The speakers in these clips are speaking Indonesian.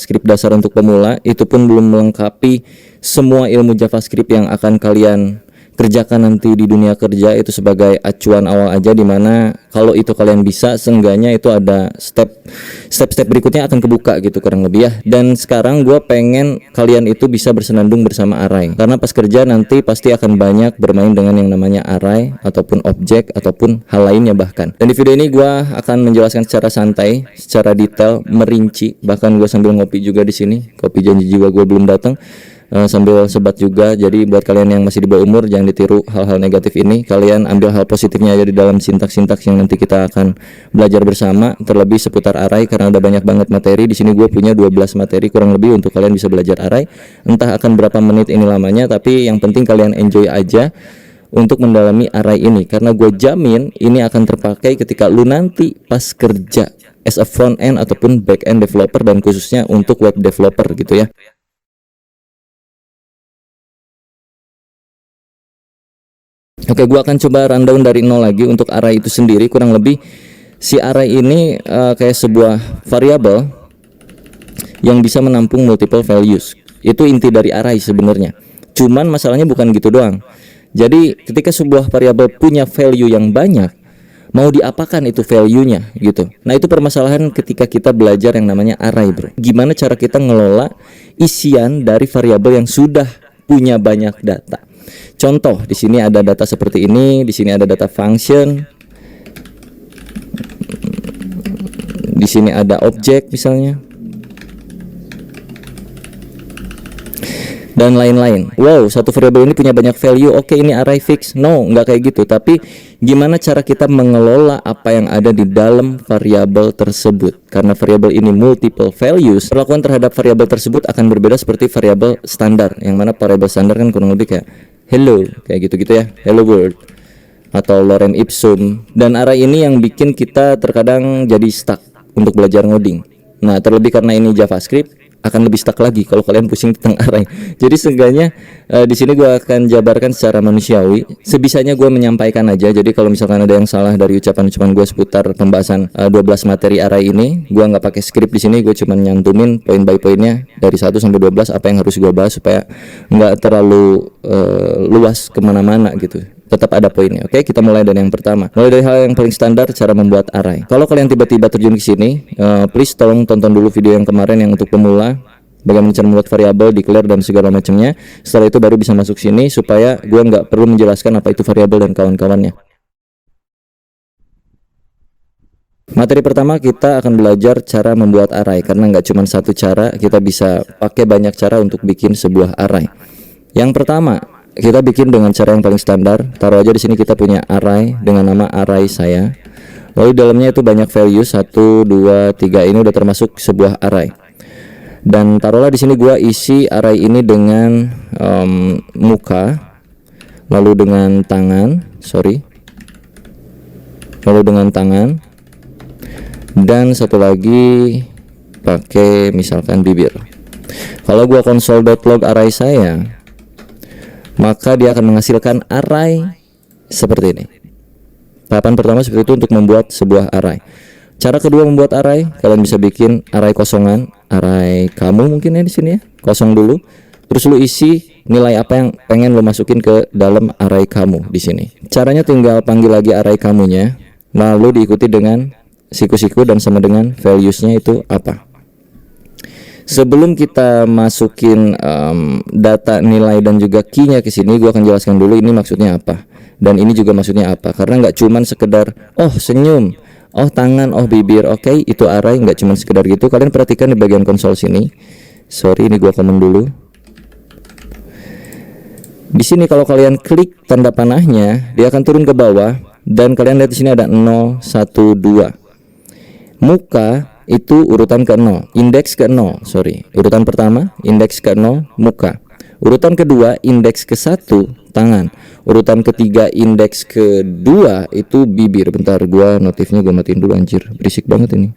JavaScript dasar untuk pemula, itu pun belum melengkapi semua ilmu JavaScript yang akan kalian kerjakan nanti di dunia kerja. Itu sebagai acuan awal aja, dimana kalau itu kalian bisa, seenggaknya itu ada step berikutnya akan kebuka gitu kurang lebih ya. Dan sekarang gue pengen kalian itu bisa bersenandung bersama array, karena pas kerja nanti pasti akan banyak bermain dengan yang namanya array ataupun objek ataupun hal lainnya bahkan. Dan di video ini gue akan menjelaskan secara santai, secara detail, merinci. Bahkan gue sambil ngopi juga di sini, kopi janji juga gue belum datang, sambil sebat juga. Jadi buat kalian yang masih di bawah umur, jangan ditiru hal-hal negatif ini. Kalian ambil hal positifnya aja di dalam sintaks-sintaks yang nanti kita akan belajar bersama, terlebih seputar array, karena ada banyak banget materi. Di sini gue punya 12 materi kurang lebih untuk kalian bisa belajar array. Entah akan berapa menit ini lamanya, tapi yang penting kalian enjoy aja untuk mendalami array ini, karena gue jamin ini akan terpakai ketika lu nanti pas kerja as a front end ataupun back end developer, dan khususnya untuk web developer gitu ya. Oke, gua akan coba rundown dari nol lagi untuk array itu sendiri. Kurang lebih si array ini kayak sebuah variabel yang bisa menampung multiple values. Itu inti dari array sebenarnya. Cuman masalahnya bukan gitu doang. Jadi ketika sebuah variabel punya value yang banyak, mau diapakan itu value-nya gitu. Nah, itu permasalahan ketika kita belajar yang namanya array, bro. Gimana cara kita ngelola isian dari variabel yang sudah punya banyak data. Contoh, di sini ada data seperti ini, di sini ada data function, di sini ada objek misalnya, dan lain-lain. Wow, satu variabel ini punya banyak value. Oke, ini array fix. No, nggak kayak gitu. Tapi gimana cara kita mengelola apa yang ada di dalam variabel tersebut? Karena variabel ini multiple values, perlakuan terhadap variabel tersebut akan berbeda seperti variabel standar. Yang mana variabel standar kan kurang lebih kayak hello, kayak gitu-gitu ya, hello world atau lorem ipsum. Dan array ini yang bikin kita terkadang jadi stuck untuk belajar ngoding. Nah, terlebih karena ini JavaScript, akan lebih stuck lagi kalau kalian pusing tentang array. Jadi seenggaknya di sini gue akan jabarkan secara manusiawi, sebisanya gue menyampaikan aja. Jadi kalau misalkan ada yang salah dari ucapan-ucapan gue seputar pembahasan 12 materi array ini, gue nggak pakai skrip di sini. Gue cuma nyantumin poin by poinnya dari 1 sampai 12 apa yang harus gue bahas supaya nggak terlalu luas kemana-mana gitu. Tetap ada poinnya. Oke, kita mulai dari yang pertama. Mulai dari hal yang paling standar, cara membuat array. Kalau kalian tiba-tiba terjun ke sini, please tolong tonton dulu video yang kemarin yang untuk pemula, bagaimana cara membuat variabel, declare dan segala macamnya. Setelah itu baru bisa masuk sini supaya gua nggak perlu menjelaskan apa itu variabel dan kawan-kawannya. Materi pertama kita akan belajar cara membuat array, karena nggak cuma satu cara, kita bisa pakai banyak cara untuk bikin sebuah array. Yang pertama, kita bikin dengan cara yang paling standar. Taruh aja di sini kita punya array dengan nama array saya. Lalu dalamnya itu banyak value 1, 2, 3, ini udah termasuk sebuah array. Dan taruhlah di sini gua isi array ini dengan muka, lalu dengan tangan, lalu dengan tangan, dan satu lagi pakai misalkan bibir. Kalau gua console.log array saya, maka dia akan menghasilkan array seperti ini. Tahapan pertama seperti itu untuk membuat sebuah array. Cara kedua membuat array, kalian bisa bikin array kosongan, array kamu mungkin ya di sini ya, kosong dulu. Terus lu isi nilai apa yang pengen lu masukin ke dalam array kamu di sini. Caranya tinggal panggil lagi array kamunya, lalu diikuti dengan siku-siku dan sama dengan values-nya itu apa. Sebelum kita masukin data nilai dan juga key-nya ke sini, gua akan jelaskan dulu ini maksudnya apa dan ini juga maksudnya apa. Karena nggak cuman sekedar oh senyum, oh tangan, oh bibir, oke, itu array, nggak cuman sekedar gitu. Kalian perhatikan di bagian konsol sini. Sorry, ini gua komen dulu. Di sini kalau kalian klik tanda panahnya, dia akan turun ke bawah dan kalian lihat di sini ada 0, 1, 2. Muka itu urutan ke-0, indeks ke-0, urutan pertama indeks ke-0 muka, urutan kedua indeks ke-1 tangan, urutan ketiga indeks kedua itu bibir. Bentar, gua notifnya gua matiin dulu, anjir berisik banget ini.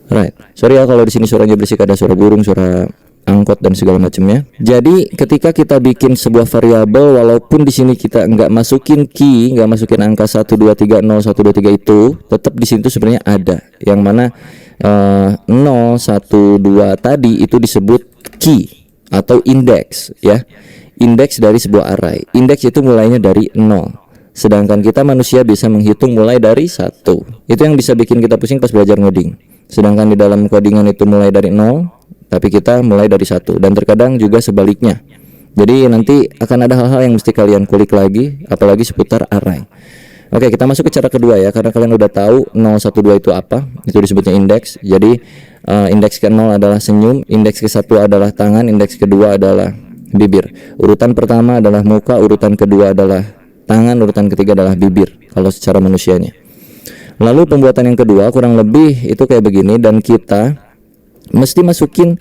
Right, sorry ya kalau di sini suaranya berisik, ada suara burung, suara angkot dan segala macamnya. Jadi ketika kita bikin sebuah variabel, walaupun di sini kita nggak masukin key, nggak masukin angka 1 2 3 0 1 2 3 itu, tetap di situ sebenarnya ada yang mana 0, 1, 2 tadi itu disebut key atau indeks ya. Indeks dari sebuah array. Indeks itu mulainya dari 0. Sedangkan kita manusia bisa menghitung mulai dari 1. Itu yang bisa bikin kita pusing pas belajar ngoding. Sedangkan di dalam codingan itu mulai dari 0, tapi kita mulai dari 1. Dan terkadang juga sebaliknya. Jadi nanti akan ada hal-hal yang mesti kalian kulik lagi, apalagi seputar array. Oke, kita masuk ke cara kedua ya, karena kalian udah tahu 0, 1, 2 itu apa. Itu disebutnya indeks. Jadi indeks ke-0 adalah senyum, indeks ke-1 adalah tangan, indeks kedua adalah bibir. Urutan pertama adalah muka, urutan kedua adalah tangan, urutan ketiga adalah bibir kalau secara manusianya. Lalu pembuatan yang kedua kurang lebih itu kayak begini, dan kita mesti masukin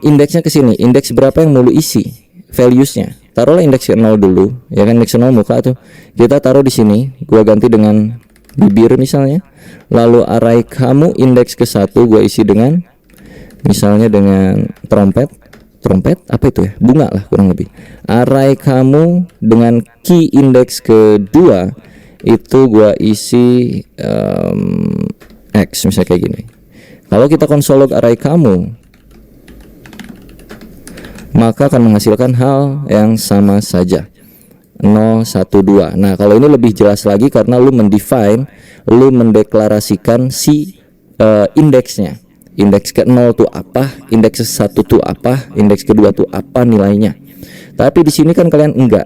indeksnya ke sini. Indeks berapa yang mau lu isi values-nya. Taruhlah indeks ke 0 dulu, ya kan, indeks 0 muka tuh. Kita taruh di sini, gua ganti dengan bibir misalnya. Lalu array kamu indeks ke 1 gua isi dengan misalnya dengan trompet apa itu ya, bunga lah kurang lebih. Array kamu dengan key indeks kedua itu gua isi X misalnya kayak gini. Kalau kita konsol log array kamu, maka akan menghasilkan hal yang sama saja, 0, 1, 2. Nah kalau ini lebih jelas lagi karena lu mendeklarasikan si indeksnya. Indeks ke-0 tuh apa, indeks ke-1 tuh apa, indeks kedua tuh apa nilainya. Tapi di sini kan kalian enggak.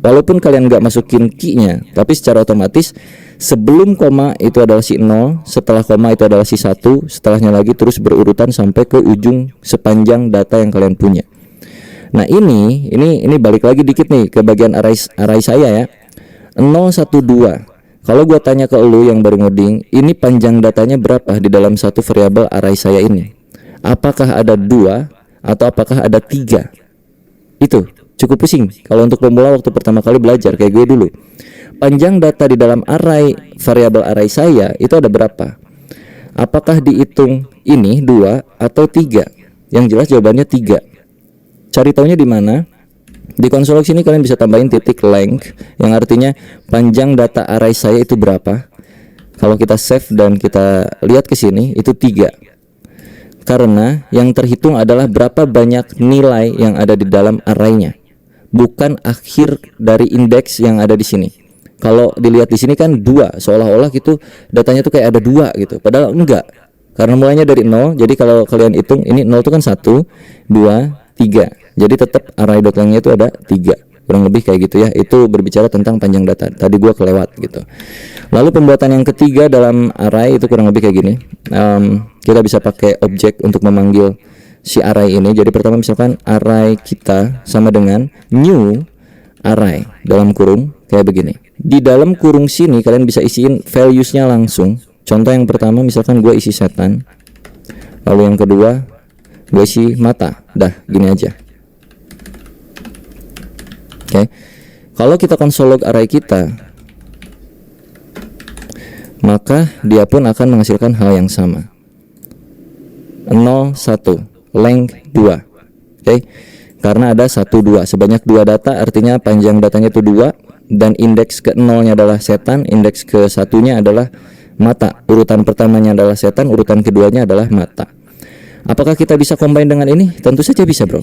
Walaupun kalian enggak masukin key-nya, tapi secara otomatis sebelum koma itu adalah si 0, setelah koma itu adalah si 1, setelahnya lagi terus berurutan sampai ke ujung sepanjang data yang kalian punya. Nah, ini balik lagi dikit nih ke bagian array saya ya. 0, 1, 2. Kalau gua tanya ke lu yang baru ngoding, ini panjang datanya berapa di dalam satu variabel array saya ini? Apakah ada 2 atau apakah ada 3? Itu cukup pusing kalau untuk pemula waktu pertama kali belajar kayak gue dulu. Panjang data di dalam variabel array saya itu ada berapa? Apakah dihitung ini 2 atau 3? Yang jelas jawabannya 3. Cari taunya di mana? Di konsol sini kalian bisa tambahin titik length, yang artinya panjang data array saya itu berapa. Kalau kita save dan kita lihat ke sini itu 3. Karena yang terhitung adalah berapa banyak nilai yang ada di dalam arraynya, bukan akhir dari indeks yang ada di sini. Kalau dilihat di sini kan 2, seolah-olah gitu datanya tuh kayak ada 2 gitu. Padahal enggak. Karena mulainya dari 0. Jadi kalau kalian hitung ini 0 itu kan 1, 2, 3. Jadi tetap array.length-nya itu ada 3. Kurang lebih kayak gitu ya. Itu berbicara tentang panjang data. Tadi gua kelewat gitu. Lalu pembuatan yang ketiga dalam array itu kurang lebih kayak gini. Kita bisa pakai objek untuk memanggil si array ini. Jadi pertama misalkan array kita sama dengan new array dalam kurung kayak begini. Di dalam kurung sini kalian bisa isiin values-nya langsung. Contoh yang pertama misalkan gua isi setan. Lalu yang kedua gue isi mata. Dah gini aja. Oke. Kalau kita konsol log array kita, maka dia pun akan menghasilkan hal yang sama. 0, 1, length 2. Oke. Karena ada 1, 2. Sebanyak 2 data artinya panjang datanya itu 2, dan indeks ke-0-nya adalah setan, indeks ke-1-nya adalah mata. Urutan pertamanya adalah setan, urutan keduanya adalah mata. Apakah kita bisa combine dengan ini? Tentu saja bisa, bro.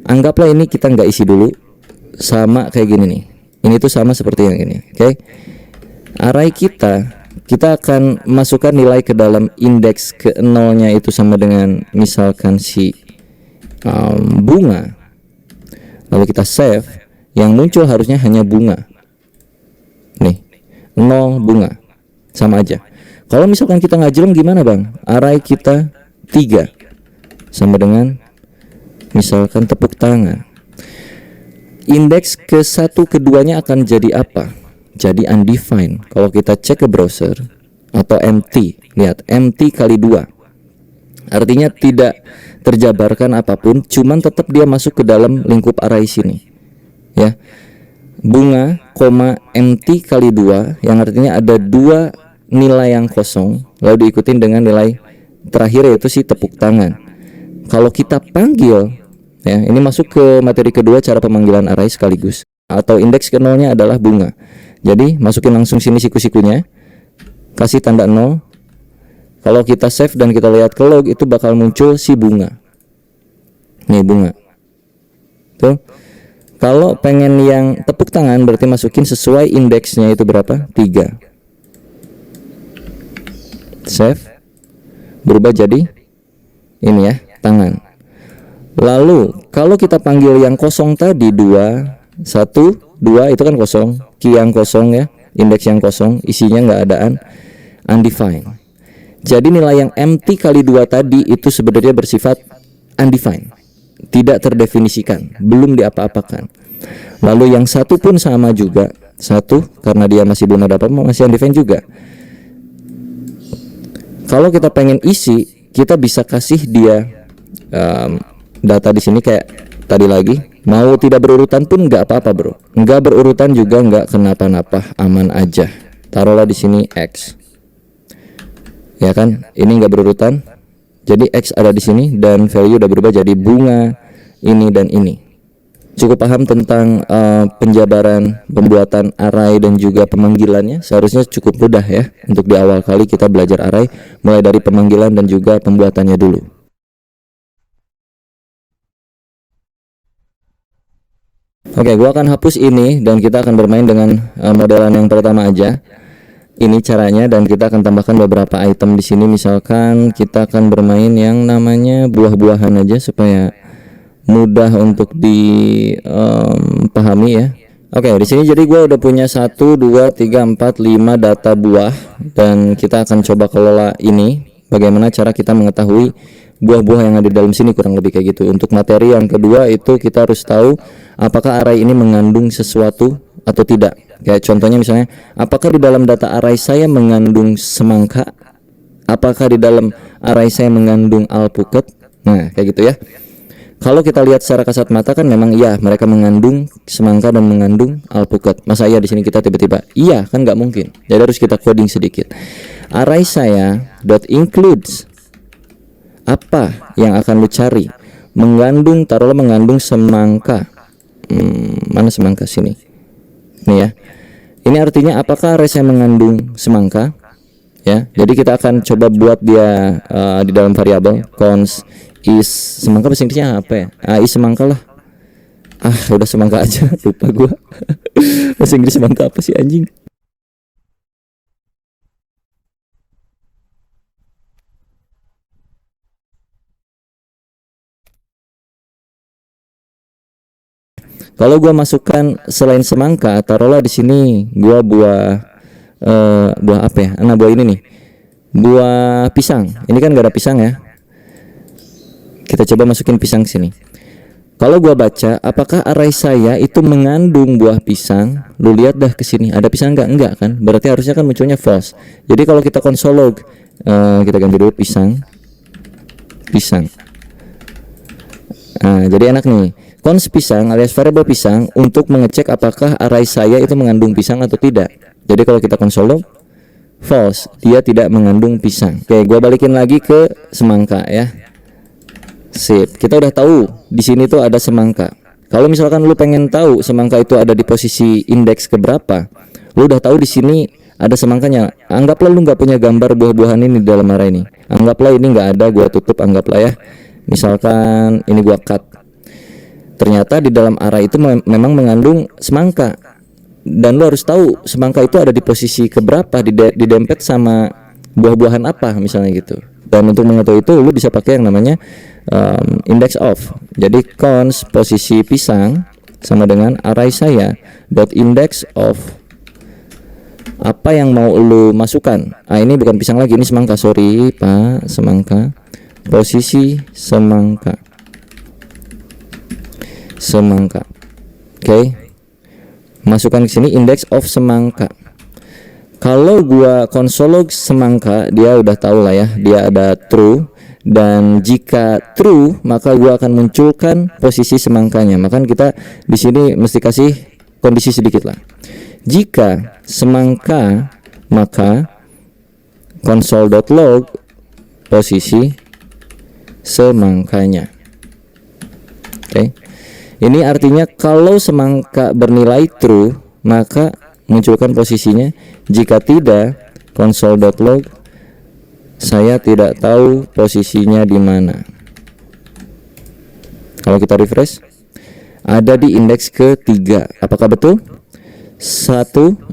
Anggaplah ini kita nggak isi dulu, sama kayak gini nih. Ini tuh sama seperti yang ini. Oke. Array kita akan masukkan nilai ke dalam indeks ke-0-nya itu sama dengan misalkan si bunga. Lalu kita save, yang muncul harusnya hanya bunga. Nih, 0 bunga. Sama aja. Kalau misalkan kita ngajelem gimana, Bang? Array kita 3 sama dengan misalkan tepuk tangan. Indeks ke-1 keduanya akan jadi apa? Jadi undefined. Kalau kita cek ke browser atau empty, lihat empty kali 2. Artinya tidak terjabarkan apapun, cuman tetap dia masuk ke dalam lingkup array sini. Ya. Bunga, empty kali 2, yang artinya ada 2 nilai yang kosong, lalu diikutin dengan nilai terakhir yaitu si tepuk tangan. Kalau kita panggil, ya, ini masuk ke materi kedua, cara pemanggilan array sekaligus. Atau indeks ke-0-nya adalah bunga. Jadi masukin langsung sini siku-sikunya, kasih tanda 0, Kalau kita save dan kita lihat ke log, itu bakal muncul si bunga. Nih bunga. Tuh. Kalau pengen yang tepuk tangan berarti masukin sesuai indeksnya itu berapa? 3. Save. Berubah jadi ini ya, tangan. Lalu kalau kita panggil yang kosong tadi 2, 1, 2 itu kan kosong, key yang kosong ya, indeks yang kosong, isinya nggak adaan, undefined. Jadi nilai yang empty kali 2 tadi itu sebenarnya bersifat undefined, tidak terdefinisikan, belum diapa-apakan. Lalu yang satu pun sama juga, satu karena dia masih belum ada apa-apa, masih undefined juga. Kalau kita pengen isi, kita bisa kasih dia data di sini kayak tadi lagi. Mau tidak berurutan pun nggak apa-apa bro, nggak berurutan juga nggak kenapa-napa, aman aja. Taruhlah di sini X, ya kan? Ini nggak berurutan, jadi X ada di sini dan value udah berubah jadi bunga ini dan ini. Cukup paham tentang penjabaran, pembuatan array dan juga pemanggilannya. Seharusnya cukup mudah ya untuk di awal kali kita belajar array, mulai dari pemanggilan dan juga pembuatannya dulu. Oke, gua akan hapus ini dan kita akan bermain dengan modelan yang pertama aja. Ini caranya, dan kita akan tambahkan beberapa item di sini. Misalkan kita akan bermain yang namanya buah-buahan aja supaya mudah untuk dipahami ya. Oke, di sini jadi gue udah punya 1, 2, 3, 4, 5 data buah, dan kita akan coba kelola ini. Bagaimana cara kita mengetahui buah-buah yang ada di dalam sini, kurang lebih kayak gitu. Untuk materi yang kedua itu kita harus tahu apakah array ini mengandung sesuatu atau tidak. Kayak contohnya misalnya, apakah di dalam data array saya mengandung semangka? Apakah di dalam array saya mengandung alpukat? Nah, kayak gitu ya. Kalau kita lihat secara kasat mata kan memang iya, mereka mengandung semangka dan mengandung alpukat. Masa iya di sini kita tiba-tiba iya, kan nggak mungkin. Jadi harus kita coding sedikit. Array saya dot includes, apa yang akan lu cari? Mengandung, taruhlah mengandung semangka. Mana semangka sini? Nih ya. Ini artinya apakah array saya mengandung semangka? Ya. Jadi kita akan coba buat dia di dalam variabel const is semangka, bahasa Inggrisnya apa ya? Is semangka lah. Udah semangka aja, lupa gua. Bahasa Inggris semangka apa sih anjing? Kalau gua masukkan selain semangka, taruhlah di sini gua buah apa ya? Nah, buah ini nih. Buah pisang. Ini kan gak ada pisang ya. Kita coba masukin pisang sini. Kalau gua baca, apakah array saya itu mengandung buah pisang? Lu lihat dah ke sini, ada pisang enggak? Enggak kan? Berarti harusnya kan munculnya false. Jadi kalau kita console log, kita ganti dulu pisang. Nah, jadi enak nih. Const pisang alias variabel pisang untuk mengecek apakah array saya itu mengandung pisang atau tidak. Jadi kalau kita console log, false, dia tidak mengandung pisang. Oke, gua balikin lagi ke semangka ya. Sip, kita udah tahu di sini tuh ada semangka. Kalau misalkan lu pengen tahu semangka itu ada di posisi indeks keberapa, lu udah tahu di sini ada semangkanya. Anggaplah lu nggak punya gambar buah-buahan ini di dalam array ini. Anggaplah ini nggak ada, gua tutup, anggaplah ya. Misalkan ini gua cut. Ternyata di dalam array itu memang mengandung semangka. Dan lu harus tahu semangka itu ada di posisi keberapa, didempet sama buah-buahan apa misalnya gitu. Dan untuk mengetahui itu lu bisa pakai yang namanya index of. Jadi const posisi pisang sama dengan array saya dot index of apa yang mau lu masukkan. Ini bukan pisang lagi, ini semangka, sorry Pak, semangka. Posisi semangka. Oke. Masukkan ke sini index of semangka. Kalau gua console log semangka, dia udah tahu lah ya, dia ada true. Dan jika true, maka gua akan munculkan posisi semangkanya. Maka kita di sini mesti kasih kondisi sedikit lah. Jika semangka, maka console.log posisi semangkanya. Oke. Ini artinya kalau semangka bernilai true, maka munculkan posisinya. Jika tidak, console.log Saya tidak tahu posisinya di mana. Kalau kita refresh, ada di indeks ketiga. Apakah betul? 0123.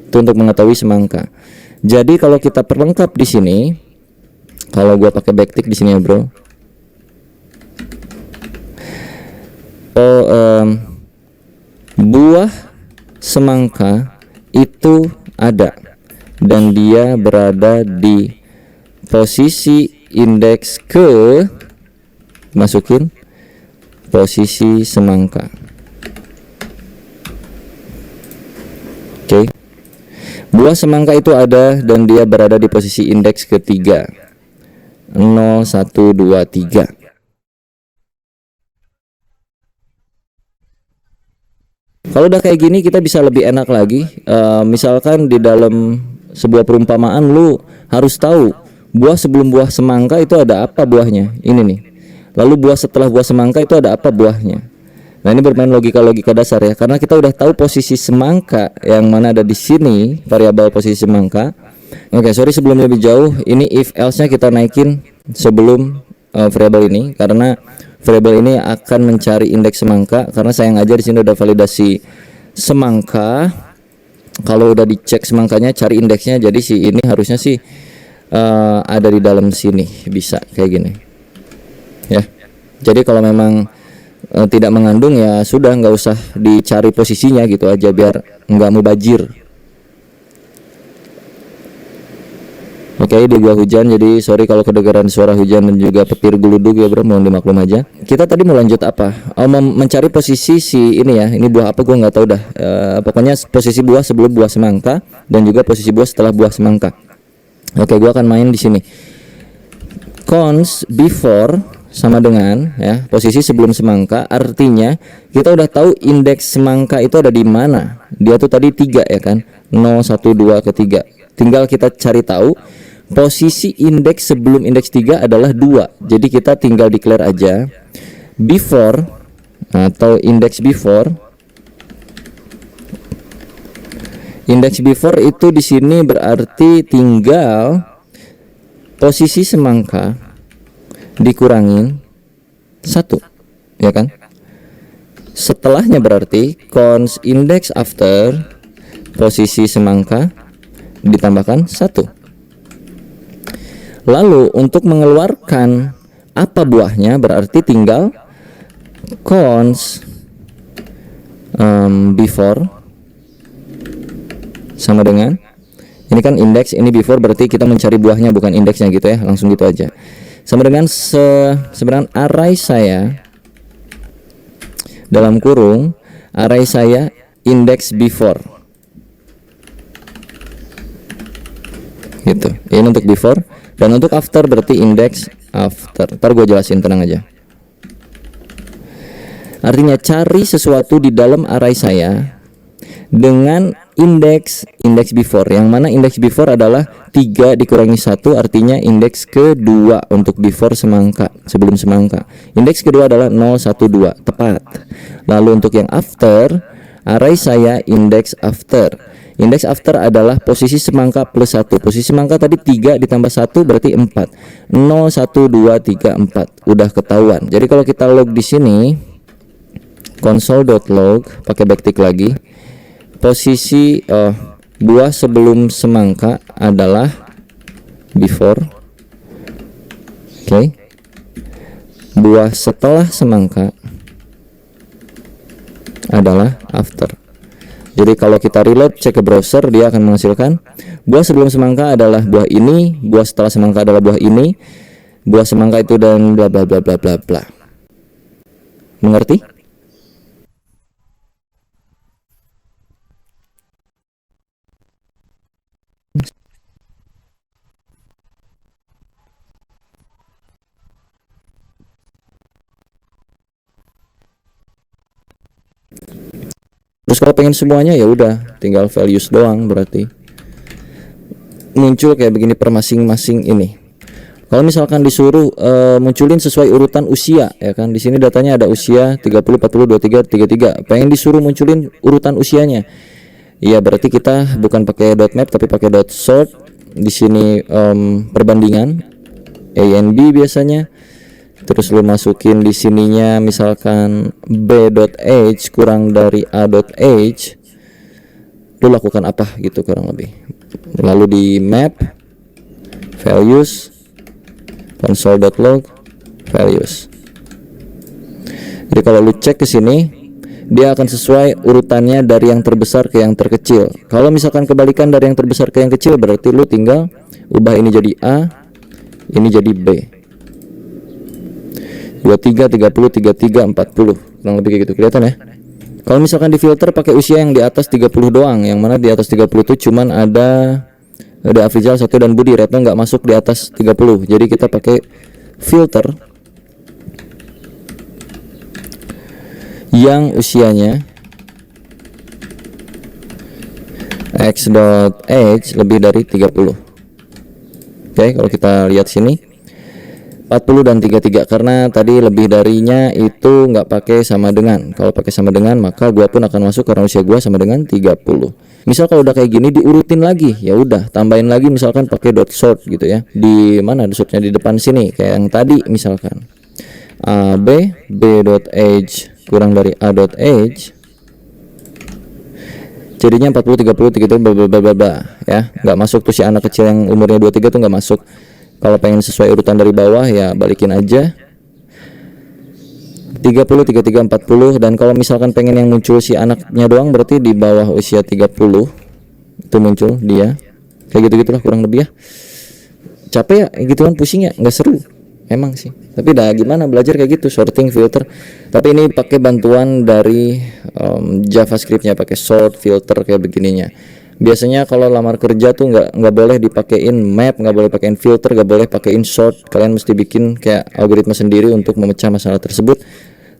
Itu untuk mengetahui semangka. Jadi kalau kita perlengkap di sini, kalau gua pakai backtick di sini ya, bro. Buah semangka itu ada dan dia berada di posisi indeks ke, masukin posisi semangka. Oke. Buah semangka itu ada dan dia berada di posisi indeks ketiga 0123. Kalau udah kayak gini kita bisa lebih enak lagi. Misalkan di dalam sebuah perumpamaan lu harus tahu buah sebelum buah semangka itu ada apa buahnya. Ini nih. Lalu buah setelah buah semangka itu ada apa buahnya. Nah, ini bermain logika-logika dasar ya. Karena kita udah tahu posisi semangka yang mana ada di sini, variabel posisi semangka. Oke, sorry sebelum lebih jauh, ini if else-nya kita naikin sebelum variabel ini, karena variabel ini akan mencari indeks semangka. Karena sayang aja di sini udah validasi semangka. Kalau udah dicek semangkanya, cari indeksnya. Jadi si ini harusnya sih ada di dalam sini, bisa kayak gini. Ya. Jadi kalau memang tidak mengandung ya sudah, nggak usah dicari posisinya gitu aja biar nggak mubajir. Oke, di gua hujan, jadi sorry kalau kedengaran suara hujan dan juga petir geludug ya bro, mohon dimaklum aja. Kita tadi mau lanjut apa? Mencari posisi si ini ya, ini buah apa gua nggak tahu dah. Pokoknya posisi buah sebelum buah semangka dan juga posisi buah setelah buah semangka. Oke, gua akan main di sini. Cons before sama dengan ya posisi sebelum semangka, artinya kita udah tahu indeks semangka itu ada di mana. Dia tuh tadi 3 ya kan, 0 1 2 ke 3. Tinggal kita cari tahu posisi indeks sebelum indeks 3 adalah 2. Jadi kita tinggal declare aja before atau indeks before. Indeks before itu di sini berarti tinggal posisi semangka dikurangin 1, ya kan? Setelahnya berarti cons index after posisi semangka ditambahkan 1. Lalu untuk mengeluarkan apa buahnya berarti tinggal cons before sama dengan ini kan indeks, ini before berarti kita mencari buahnya bukan indeksnya gitu ya, langsung gitu aja. Sama dengan sebenarnya array saya dalam kurung array saya index before gitu. Ini untuk before dan untuk after berarti index after. Ntar gue jelasin, tenang aja. Artinya cari sesuatu di dalam array saya dengan indeks before, yang mana indeks before adalah 3 dikurangi 1, artinya indeks kedua untuk before semangka, sebelum semangka. Indeks kedua adalah 012, tepat. Lalu untuk yang after, array saya indeks after. Indeks after adalah posisi semangka plus 1. Posisi semangka tadi 3 ditambah 1 berarti 4. 0 1 2 3 4. Udah ketahuan. Jadi kalau kita log di sini console.log pakai backtick lagi. Posisi buah sebelum semangka adalah before. Oke. Buah setelah semangka adalah after. Jadi kalau kita reload cek ke browser, dia akan menghasilkan buah sebelum semangka adalah buah ini, buah setelah semangka adalah buah ini, buah semangka itu dan bla bla bla bla bla bla. Mengerti? Terus kalau pengen semuanya ya udah tinggal values doang, berarti muncul kayak begini per masing-masing ini. Kalau misalkan disuruh munculin sesuai urutan usia ya kan, di sini datanya ada usia 30 40 23 33. Pengen disuruh munculin urutan usianya. Iya, berarti kita bukan pakai .map tapi pakai .sort. Di sini perbandingan A and B biasanya. Terus lu masukin di sininya misalkan b.age kurang dari a.age. Lu lakukan apa gitu kurang lebih. Lalu di map values console.log values. Jadi kalau lu cek ke sini, dia akan sesuai urutannya dari yang terbesar ke yang terkecil. Kalau misalkan kebalikan dari yang terbesar ke yang kecil, berarti lu tinggal ubah ini jadi A, ini jadi B. 23, 30, 33, 40. Kurang lebih kayak gitu, kelihatan ya. Kalau misalkan di filter pakai usia yang di atas 30 doang, yang mana di atas 30 itu cuman ada Afrizal 1 dan Budi, Retno nggak masuk di atas 30. Jadi kita pakai filter yang usianya x.age lebih dari 30. Oke, kalau kita lihat sini 40 dan 33, karena tadi lebih darinya itu nggak pakai sama dengan. Kalau pakai sama dengan maka gua pun akan masuk karena usia gua sama dengan 30. Misal kalau udah kayak gini diurutin lagi, ya udah tambahin lagi misalkan pakai .sort gitu ya. Di mana sortnya? Di depan sini kayak yang tadi misalkan b.age kurang dari a.age, jadinya 40, 30, 33 ya, nggak masuk tuh si anak kecil yang umurnya 23 tuh nggak masuk. Kalau pengen sesuai urutan dari bawah ya balikin aja 30, 33, 40. Dan kalau misalkan pengen yang muncul si anaknya doang, berarti di bawah usia 30 itu muncul dia kayak gitu-gitulah kurang lebih ya. Capek ya gitu kan, pusing ya, nggak seru emang sih, tapi dah gimana belajar kayak gitu sorting filter. Tapi ini pakai bantuan dari JavaScript-nya, pakai sort filter kayak begininya. Biasanya kalau lamar kerja tuh nggak boleh dipakein map, nggak boleh pakein filter, nggak boleh pakein sort. Kalian mesti bikin kayak algoritma sendiri untuk memecah masalah tersebut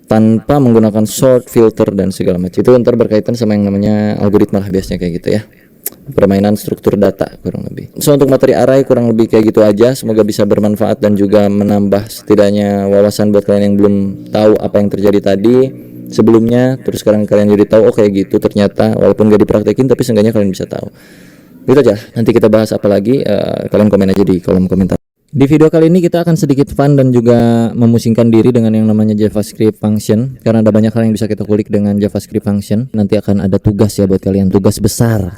tanpa menggunakan sort, filter dan segala macam. Itu ntar berkaitan sama yang namanya algoritma lah biasanya kayak gitu ya, permainan struktur data kurang lebih. So untuk materi array kurang lebih kayak gitu aja. Semoga bisa bermanfaat dan juga menambah setidaknya wawasan buat kalian yang belum tahu apa yang terjadi tadi sebelumnya. Terus sekarang kalian jadi tahu, oh kayak gitu ternyata, walaupun gak dipraktekin tapi seenggaknya kalian bisa tahu. Gitu aja. Nanti kita bahas apa lagi, kalian komen aja di kolom komentar. Di video kali ini kita akan sedikit fun dan juga memusingkan diri dengan yang namanya JavaScript function, karena ada banyak hal yang bisa kita kulik dengan JavaScript function. Nanti akan ada tugas ya buat kalian, tugas besar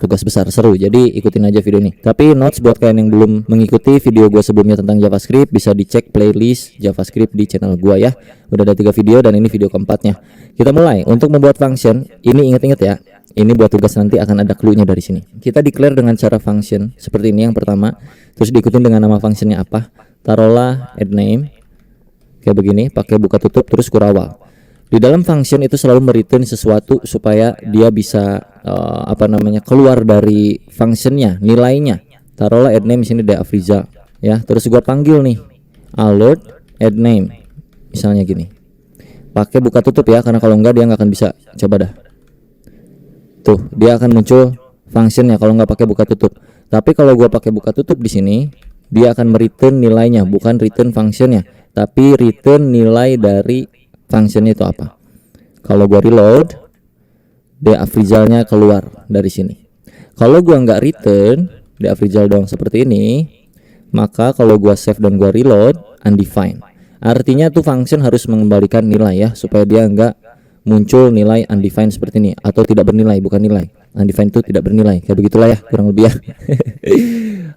seru. Jadi ikutin aja video ini. Tapi notes buat kalian yang belum mengikuti video gue sebelumnya tentang JavaScript, bisa dicek playlist JavaScript di channel gue ya. Udah ada 3 video dan ini video keempatnya. Kita mulai. Untuk membuat function ini, ingat-ingat ya, ini buat tugas nanti akan ada clue-nya dari sini. Kita declare dengan cara function seperti ini yang pertama, terus diikutin dengan nama functionnya apa. Taruhlah add name kayak begini, pakai buka tutup terus kurawal. Di dalam function itu selalu mereturn sesuatu supaya dia bisa keluar dari functionnya, nilainya. Taruhlah add name sini Afrizal ya, terus gua panggil nih alert add name misalnya gini. Pakai buka tutup ya, karena kalau enggak dia nggak akan bisa. Coba dah. Tuh, dia akan muncul functionnya kalau nggak pakai buka tutup. Tapi kalau gua pakai buka tutup di sini, dia akan mereturn nilainya, bukan return functionnya, tapi return nilai dari functionnya itu apa. Kalau gua reload, Afrizalnya keluar dari sini. Kalau gua nggak return Afrizal doang seperti ini, maka kalau gua save dan gua reload, undefined. Artinya tuh function harus mengembalikan nilai ya, supaya dia nggak muncul nilai undefined seperti ini, atau tidak bernilai, bukan nilai. Undefined itu tidak bernilai, kayak begitulah ya kurang lebih ya.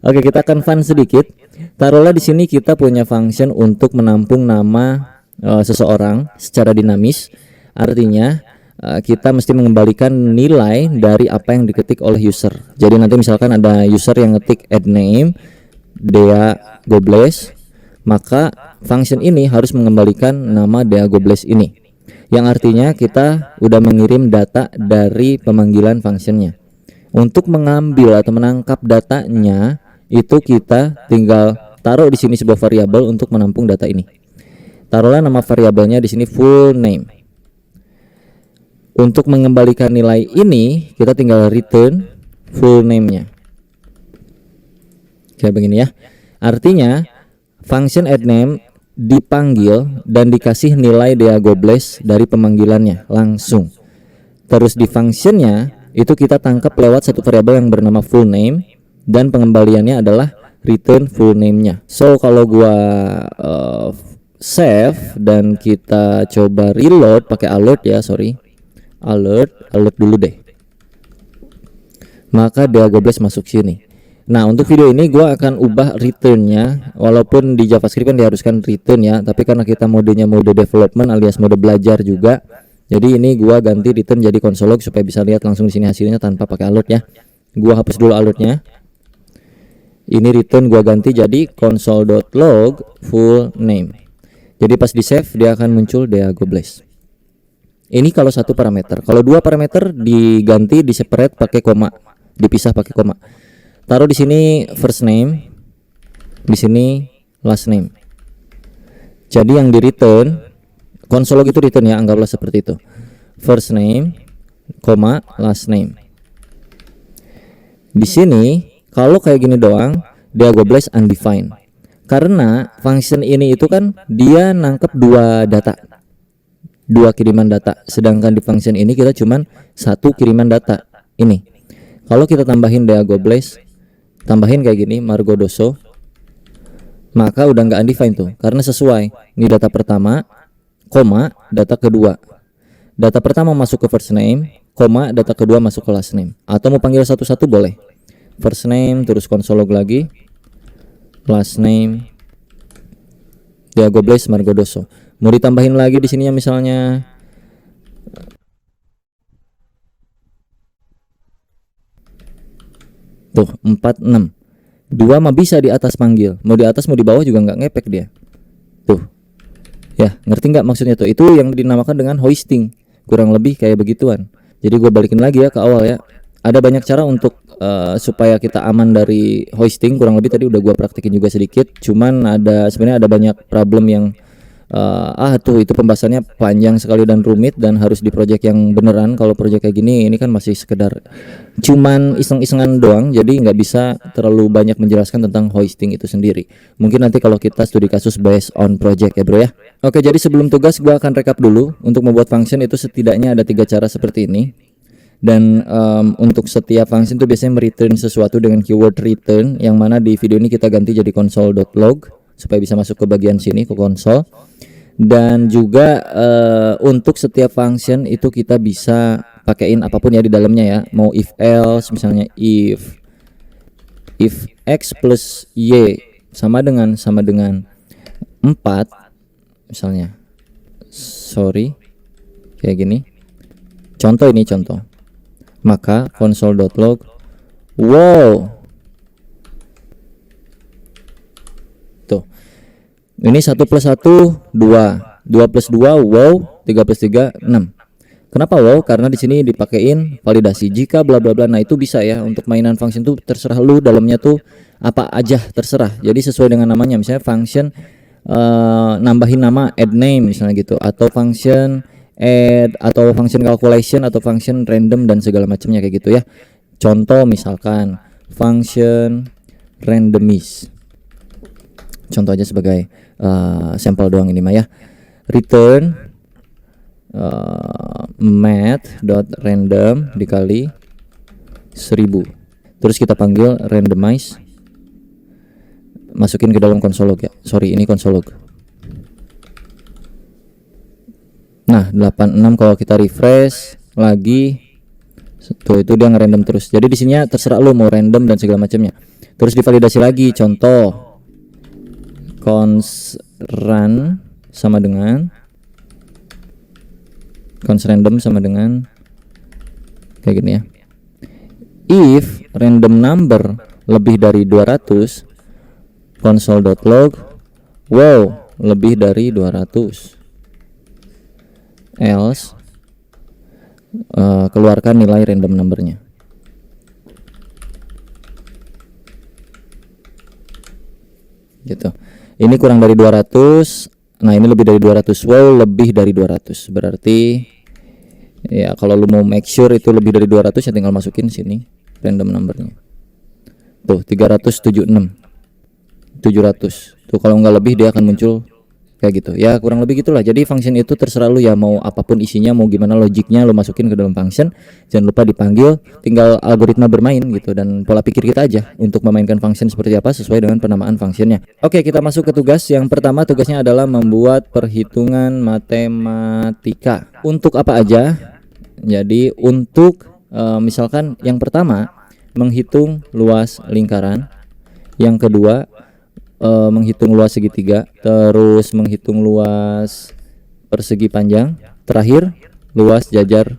Oke, kita akan fun sedikit. Taruhlah di sini kita punya function untuk menampung nama seseorang secara dinamis. Artinya kita mesti mengembalikan nilai dari apa yang diketik oleh user. Jadi nanti misalkan ada user yang ngetik add name Dea Gobles, maka function ini harus mengembalikan nama Dea Gobles ini, yang artinya kita udah mengirim data dari pemanggilan functionnya. Untuk mengambil atau menangkap datanya itu kita tinggal taruh di sini sebuah variabel untuk menampung data ini. Taruhlah nama variabelnya di sini full name. Untuk mengembalikan nilai ini kita tinggal return full name-nya. Kayak begini ya. Artinya function add name dipanggil dan dikasih nilai Dea Gobles dari pemanggilannya langsung. Terus di functionnya itu kita tangkap lewat satu variabel yang bernama full name, dan pengembaliannya adalah return full name-nya. So kalau gua save dan kita coba reload pakai alert ya, alert dulu deh, maka DeagoBlaze masuk sini. Nah, untuk video ini gua akan ubah returnnya, walaupun di JavaScript kan diharuskan return ya, tapi karena kita modenya mode development alias mode belajar juga, jadi ini gua ganti return jadi console log supaya bisa lihat langsung di sini hasilnya tanpa pakai alert ya. Gua hapus dulu alertnya. Ini return gua ganti jadi console.log full name. Jadi pas di save dia akan muncul DeagoBlaze. Ini kalau satu parameter. Kalau dua parameter diganti di separate pakai koma, dipisah pakai koma. Taruh di sini first name, di sini last name. Jadi yang di return console log itu return ya, anggaplah seperti itu. First name, koma, last name. Di sini kalau kayak gini doang, DeagoBlaze undefined. Karena function ini itu kan dia nangkep dua kiriman data, sedangkan di function ini kita cuman satu kiriman data. Ini kalau kita tambahin DeagoBlaze, tambahin kayak gini Margodoso, maka udah nggak undefined tuh, karena sesuai. Ini data pertama, koma, data kedua. Data pertama masuk ke first name, koma, data kedua masuk ke last name. Atau mau panggil satu-satu boleh. First name terus console log lagi, last name DeagoBlaze Margodoso. Mau ditambahin lagi di sininya misalnya tuh 46. 2 mah bisa di atas panggil, mau di atas mau di bawah juga nggak ngepek dia. Tuh. Ya, ngerti nggak maksudnya tuh? Itu yang dinamakan dengan hoisting. Kurang lebih kayak begituan. Jadi gue balikin lagi ya ke awal ya. Ada banyak cara untuk supaya kita aman dari hoisting. Kurang lebih tadi udah gue praktekin juga sedikit. Cuman sebenarnya ada banyak problem yang tuh itu pembahasannya panjang sekali dan rumit dan harus di project yang beneran. Kalau project kayak gini ini kan masih sekedar cuman iseng-isengan doang, jadi nggak bisa terlalu banyak menjelaskan tentang hoisting itu sendiri. Mungkin nanti kalau kita studi kasus based on project ya bro ya. Oke, jadi sebelum tugas gua akan rekap dulu. Untuk membuat function itu setidaknya ada 3 cara seperti ini. Dan untuk setiap function itu biasanya mereturn sesuatu dengan keyword return, yang mana di video ini kita ganti jadi console.log supaya bisa masuk ke bagian sini ke console. Dan juga untuk setiap function itu kita bisa pakein apapun ya di dalamnya ya. Mau if else misalnya, if x plus y sama dengan 4 misalnya. Kayak gini. Contoh ini contoh. Maka console.log wow. Tuh. Ini 1 plus 1 2, 2 plus 2 wow, 3 plus 3 6. Kenapa wow? Karena di sini dipakein validasi jika bla bla bla. Nah, itu bisa ya untuk mainan function tuh terserah lu dalamnya tuh apa aja terserah. Jadi sesuai dengan namanya, misalnya function nambahin nama add name misalnya gitu, atau function add, atau function calculation, atau function random dan segala macamnya kayak gitu ya. Contoh misalkan function randomize. Contoh aja sebagai sampel doang ini mah ya. Return math.random dikali 1000. Terus kita panggil randomize. Masukin ke dalam console log ya. Sorry, ini console log. Nah, 86 kalau kita refresh lagi tuh itu dia ngerandom terus. Jadi di sini terserah lo mau random dan segala macamnya. Terus divalidasi lagi, contoh const run sama dengan const random sama dengan kayak gini ya. If random number lebih dari 200, console.log wow lebih dari 200. Else keluarkan nilai random numbernya. Gitu. Ini kurang dari 200. Nah, ini lebih dari 200. Wow, lebih dari 200. Berarti ya kalau lu mau make sure itu lebih dari 200 ya tinggal masukin sini random numbernya. Tuh 376. 700. Tuh kalau nggak lebih dia akan muncul kayak gitu ya, kurang lebih gitulah. Jadi function itu terserah lu ya, mau apapun isinya, mau gimana logiknya lu masukin ke dalam function. Jangan lupa dipanggil, tinggal algoritma bermain gitu, dan pola pikir kita aja untuk memainkan function seperti apa sesuai dengan penamaan functionnya. Oke, kita masuk ke tugas yang pertama. Tugasnya adalah membuat perhitungan matematika. Untuk apa aja? Jadi untuk misalkan yang pertama menghitung luas lingkaran, yang kedua menghitung luas segitiga, terus menghitung luas persegi panjang, terakhir luas jajar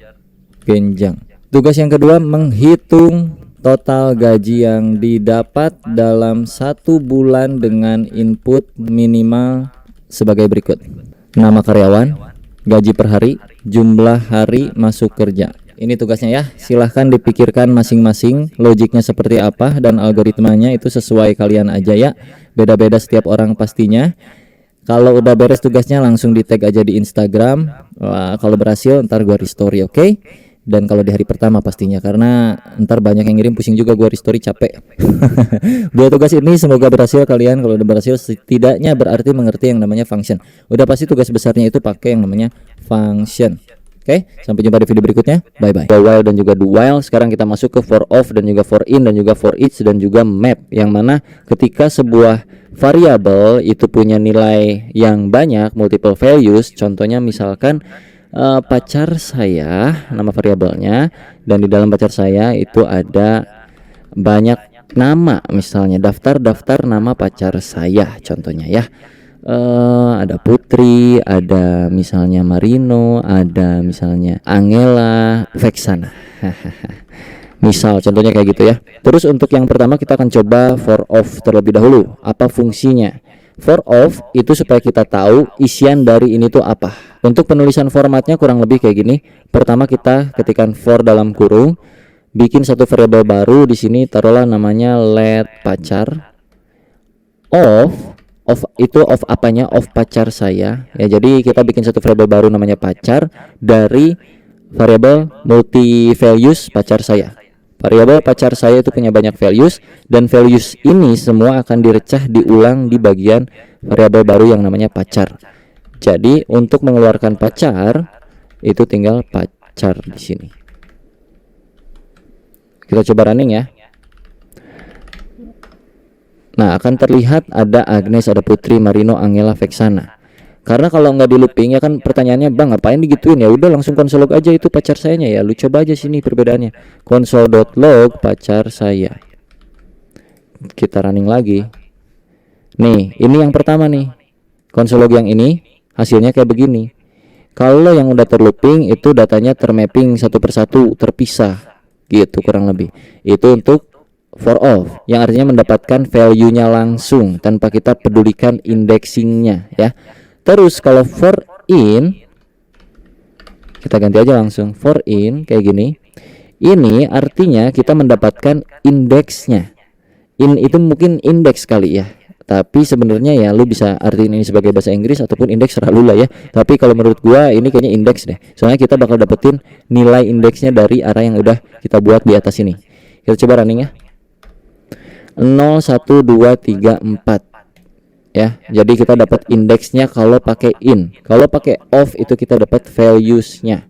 genjang. Tugas yang kedua menghitung total gaji yang didapat dalam 1 bulan dengan input minimal sebagai berikut: nama karyawan, gaji per hari, jumlah hari masuk kerja. Ini tugasnya ya, silahkan dipikirkan masing-masing logiknya seperti apa, dan algoritmanya itu sesuai kalian aja ya, beda-beda setiap orang pastinya. Kalau udah beres tugasnya langsung di tag aja di Instagram. Wah, kalau berhasil ntar gua restory, oke? Dan kalau di hari pertama pastinya, karena ntar banyak yang ngirim, pusing juga gua restory, capek. Dua tugas ini semoga berhasil kalian. Kalau udah berhasil setidaknya berarti mengerti yang namanya function. Udah pasti tugas besarnya itu pakai yang namanya function. Oke, sampai jumpa di video berikutnya. Bye bye. While dan juga do while. Sekarang kita masuk ke for of dan juga for in dan juga for each dan juga map, yang mana ketika sebuah variabel itu punya nilai yang banyak, multiple values. Contohnya misalkan pacar saya, nama variabelnya, dan di dalam pacar saya itu ada banyak nama, misalnya daftar nama pacar saya contohnya ya. Ada Putri, ada misalnya Marino, ada misalnya Angela, Vexana. Misal contohnya kayak gitu ya. Terus untuk yang pertama kita akan coba for of terlebih dahulu. Apa fungsinya? For of itu supaya kita tahu isian dari ini tuh apa. Untuk penulisan formatnya kurang lebih kayak gini. Pertama kita ketikkan for dalam kurung, bikin satu variabel baru di sini, taruhlah namanya let pacar. Of itu of apanya? Of pacar saya ya. Jadi kita bikin satu variabel baru namanya pacar dari variabel multi values pacar saya. Variabel pacar saya itu punya banyak values, dan values ini semua akan direcah diulang di bagian variabel baru yang namanya pacar. Jadi untuk mengeluarkan pacar itu tinggal pacar di sini. Kita coba running ya. Nah, akan terlihat ada Agnes, ada Putri, Marino, Angela, Vexana. Karena kalau nggak di looping ya kan, pertanyaannya bang ngapain digituin, ya udah langsung console log aja itu pacar sayanya ya. Lu coba aja sini perbedaannya, console.log pacar saya. Kita running lagi. Nih, ini yang pertama nih, console log yang ini hasilnya kayak begini. Kalau yang udah terlooping itu datanya termapping satu persatu, terpisah gitu kurang lebih. Itu untuk for of, yang artinya mendapatkan value-nya langsung tanpa kita pedulikan indexingnya ya. Terus kalau for in, kita ganti aja langsung for in kayak gini. Ini artinya kita mendapatkan indeksnya. In itu mungkin indeks kali ya, tapi sebenarnya ya lu bisa artiin ini sebagai bahasa Inggris ataupun indeks terlalu lah ya. Tapi kalau menurut gua ini kayaknya indeks deh, soalnya kita bakal dapetin nilai indeksnya dari array yang udah kita buat di atas ini. Kita coba running ya. 0, 1, 2, 3, 4 ya. Jadi kita dapat indeksnya kalau pakai in. Kalau pakai of itu kita dapat values-nya.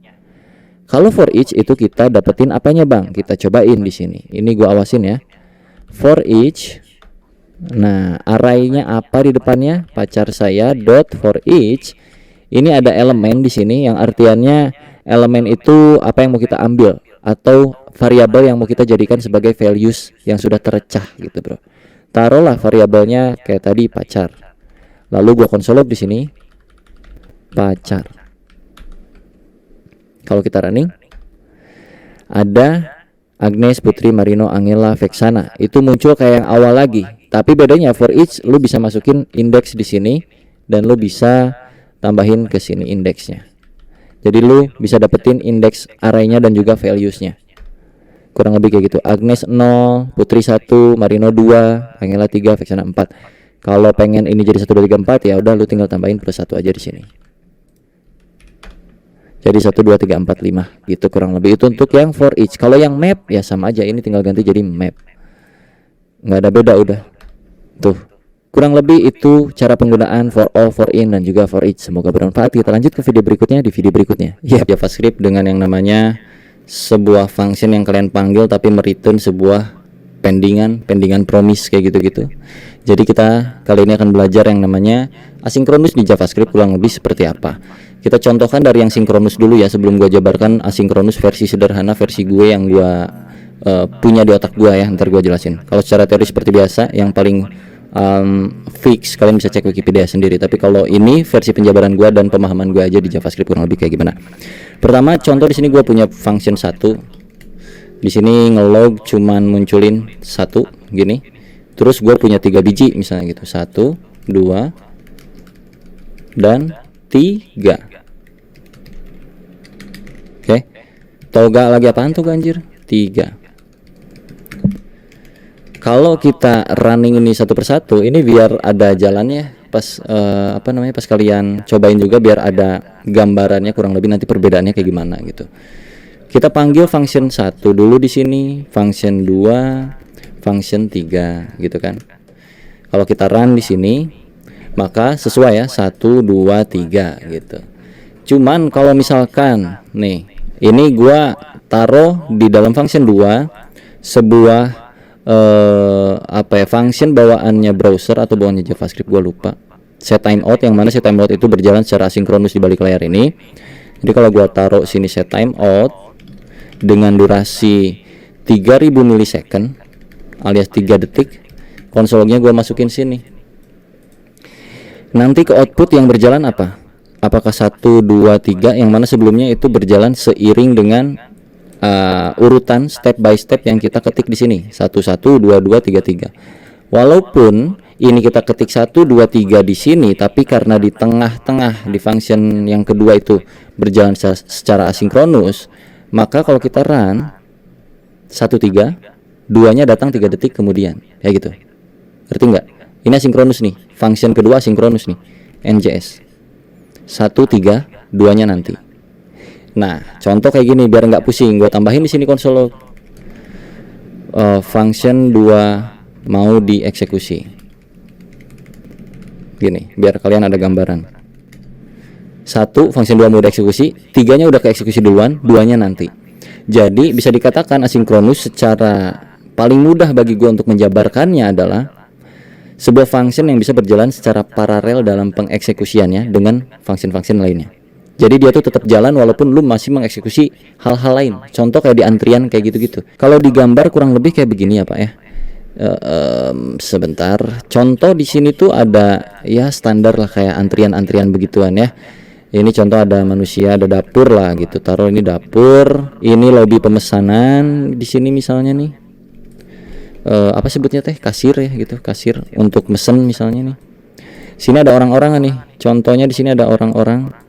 Kalau for each itu kita dapetin apanya bang? Kita cobain di sini. Ini gua awasin ya. For each. Nah, array-nya apa di depannya? Pacar saya dot for each. Ini ada elemen di sini yang artiannya elemen itu apa yang mau kita ambil atau variabel yang mau kita jadikan sebagai values yang sudah tercah gitu bro. Taruhlah variabelnya kayak tadi pacar. Lalu gua console log di sini pacar. Kalau kita running ada Agnes, Putri, Marino, Angela, Vexana. Itu muncul kayak yang awal lagi. Tapi bedanya for each lu bisa masukin indeks di sini dan lu bisa tambahin ke sini indeksnya. Jadi lu bisa dapetin indeks array-nya dan juga values-nya. Kurang lebih kayak gitu. Agnes 0, Putri 1, Marino 2, Angela 3, Vexana 4. Kalau pengen ini jadi 1 2 3 4 ya udah lu tinggal tambahin plus 1 aja di sini. Jadi 1 2 3 4 5 gitu kurang lebih. Itu untuk yang for each. Kalau yang map ya sama aja, ini tinggal ganti jadi map. Nggak ada beda udah. Tuh. Kurang lebih itu cara penggunaan for all, for in, dan juga for each. Semoga bermanfaat. Kita lanjut ke video berikutnya. Di video berikutnya JavaScript dengan yang namanya sebuah function yang kalian panggil tapi mereturn sebuah pendingan promise kayak gitu-gitu. Jadi kita kali ini akan belajar yang namanya asinkronus di JavaScript kurang lebih seperti apa. Kita contohkan dari yang sinkronus dulu ya, sebelum gue jabarkan asinkronus versi sederhana, versi gue yang gue punya di otak gue ya. Ntar gue jelasin. Kalau secara teori seperti biasa, yang paling fix kalian bisa cek Wikipedia sendiri. Tapi kalau ini versi penjabaran gue dan pemahaman gue aja di JavaScript kurang lebih kayak gimana. Pertama, contoh di sini gue punya function 1. Di sini ngelog cuman munculin 1 gini. Terus gue punya 3 biji misalnya gitu. 1, 2, dan 3. Oke. Toga lagi apaan tuh anjir? 3. Kalau kita running ini satu persatu, ini biar ada jalannya pas pas kalian cobain juga, biar ada gambarannya kurang lebih nanti perbedaannya kayak gimana gitu. Kita panggil function 1 dulu di sini, function 2, function 3 gitu kan. Kalau kita run di sini, maka sesuai ya 1 2 3 gitu. Cuman kalau misalkan nih, ini gua taruh di dalam function 2 sebuah function bawaannya browser atau bawaannya JavaScript, gue lupa, set timeout, yang mana set timeout itu berjalan secara asinkronus di balik layar ini. Jadi kalau gue taruh sini set timeout dengan durasi 3000 milisecond alias 3 detik, konsolnya gue masukin sini. Nanti ke output yang berjalan apa? Apakah 1 2 3 yang mana sebelumnya itu berjalan seiring dengan urutan step by step yang kita ketik di sini, 1 1 2 2 3 3. Walaupun ini kita ketik 1 2 3 di sini, tapi karena di tengah-tengah di function yang kedua itu berjalan secara asinkronus, maka kalau kita run 1 3, 2-nya datang 3 detik kemudian, kayak gitu. Ngerti nggak? Ini asinkronus nih, function kedua asinkronus nih, NJS 1 3, 2-nya nanti. Nah, contoh kayak gini biar nggak pusing, gue tambahin di sini konsol function 2 mau dieksekusi. Gini, biar kalian ada gambaran. 1 function 2 mau dieksekusi, 3-nya udah keeksekusi duluan, 2-nya nanti. Jadi bisa dikatakan asinkronus secara paling mudah bagi gue untuk menjabarkannya adalah sebuah function yang bisa berjalan secara paralel dalam pengeksekusiannya dengan function-function lainnya. Jadi dia tuh tetap jalan walaupun lu masih mengeksekusi hal-hal lain. Contoh kayak di antrian kayak gitu-gitu. Kalau digambar kurang lebih kayak begini ya Pak ya. Sebentar. Contoh di sini tuh ada ya standar lah kayak antrian-antrian begituan ya. Ini contoh ada manusia, ada dapur lah gitu. Taruh ini dapur, ini lobby pemesanan di sini misalnya nih. Apa sebutnya teh? Kasir ya gitu, kasir untuk mesen misalnya nih. Sini ada orang-orang nih. Contohnya di sini ada orang-orang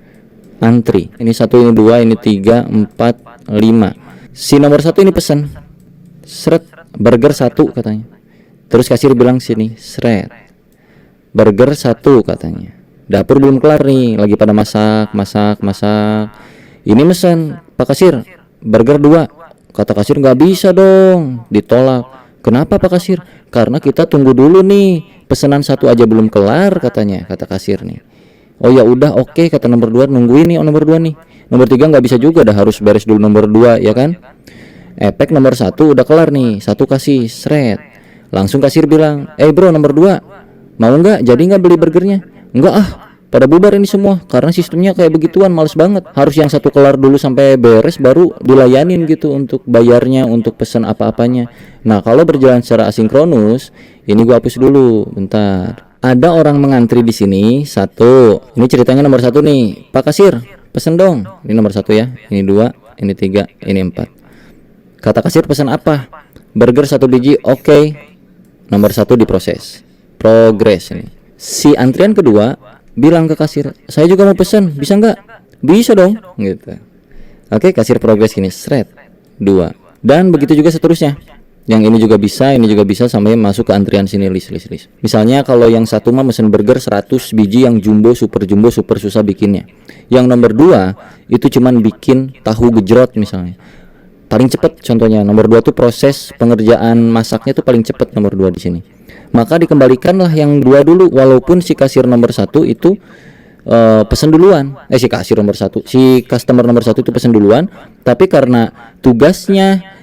antri. Ini 1, ini 2, ini 3, 4, 5. Si nomor 1 ini pesan. Seret, burger 1 katanya. Terus kasir bilang sini, seret. Burger 1 katanya. Dapur belum kelar nih, lagi pada masak. Ini mesen, Pak Kasir, burger 2. Kata kasir nggak bisa dong, ditolak. Kenapa Pak Kasir? Karena kita tunggu dulu nih, pesanan 1 aja belum kelar katanya, kata kasir nih. Oh ya udah oke, kata nomor 2, nungguin nih nomor 2 nih. Nomor 3 nggak bisa juga, dah harus beres dulu nomor 2 ya kan. Efek nomor 1 udah kelar nih, 1 kasih seret. Langsung kasir bilang, bro nomor 2 mau nggak, jadi nggak beli burgernya? Enggak pada bubar ini semua, karena sistemnya kayak begituan, males banget. Harus yang 1 kelar dulu sampai beres baru dilayanin gitu untuk bayarnya, untuk pesan apa-apanya. Nah kalau berjalan secara asinkronus, ini gua hapus dulu, bentar. Ada orang mengantri di sini 1. Ini ceritanya nomor 1 nih. Pak Kasir, pesen dong. Ini nomor 1 ya. Ini 2, ini 3, ini 4. Kata kasir pesan apa? Burger 1 biji. Oke. Nomor 1 diproses. Progres ini. Si antrian kedua bilang ke kasir, saya juga mau pesen, bisa nggak? Bisa dong, gitu. Oke, kasir progres gini, seret 2. Dan begitu juga seterusnya. Yang ini juga bisa sampai masuk ke antrian sini list. Misalnya kalau yang 1 mah mesen burger 100 biji yang jumbo super susah bikinnya. Yang nomor 2 itu cuman bikin tahu gejrot misalnya. Paling cepet contohnya. Nomor 2 tuh proses pengerjaan masaknya tuh paling cepet nomor 2 di sini. maka dikembalikanlah yang dua dulu, walaupun si kasir nomor satu itu pesan duluan. Si kasir nomor satu, si customer nomor satu itu pesan duluan, tapi karena tugasnya